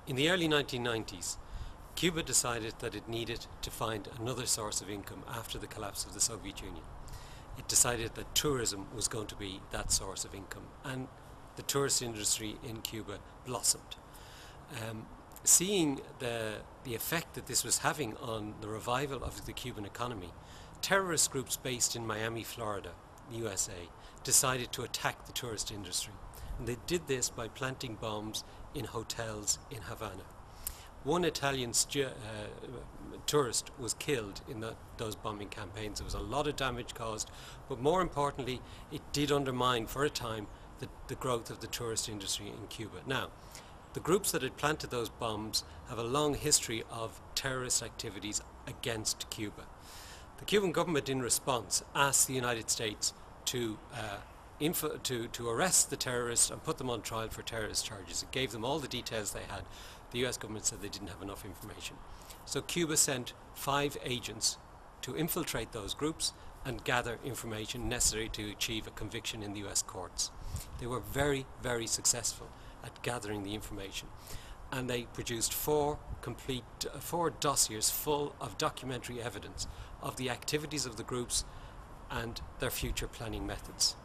In the early 1990s, Cuba decided that it needed to find another source of income after the collapse of the Soviet Union. It decided that tourism was going to be that source of income, and the tourist industry in Cuba blossomed. Seeing the effect that this was having on the revival of the Cuban economy, terrorist groups based in Miami, Florida, USA, decided to attack the tourist industry. And they did this by planting bombs in hotels in Havana. One Italian tourist was killed in those bombing campaigns. There was a lot of damage caused, but more importantly, it did undermine for a time the growth of the tourist industry in Cuba. Now, the groups that had planted those bombs have a long history of terrorist activities against Cuba. The Cuban government, in response, asked the United States to arrest the terrorists and put them on trial for terrorist charges. It gave them all the details they had. The US government said they didn't have enough information. So Cuba sent 5 agents to infiltrate those groups and gather information necessary to achieve a conviction in the US courts. They were very, very successful at gathering the information, and they produced 4 dossiers full of documentary evidence of the activities of the groups and their future planning methods.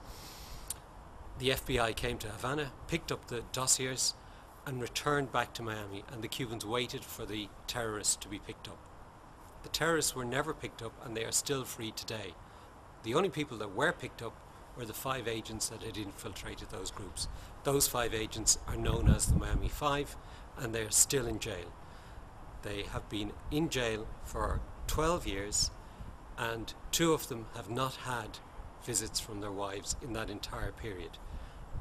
The FBI came to Havana, picked up the dossiers and returned back to Miami, and the Cubans waited for the terrorists to be picked up. The terrorists were never picked up, and they are still free today. The only people that were picked up were the 5 agents that had infiltrated those groups. Those 5 agents are known as the Miami 5, and they are still in jail. They have been in jail for 12 years, and 2 of them have not had visits from their wives in that entire period.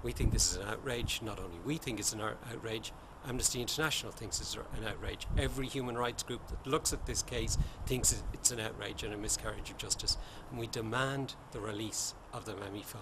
We think this is an outrage. Not only we think it's an outrage, Amnesty International thinks it's an outrage. Every human rights group that looks at this case thinks it's an outrage and a miscarriage of justice. And we demand the release of the Miami 5.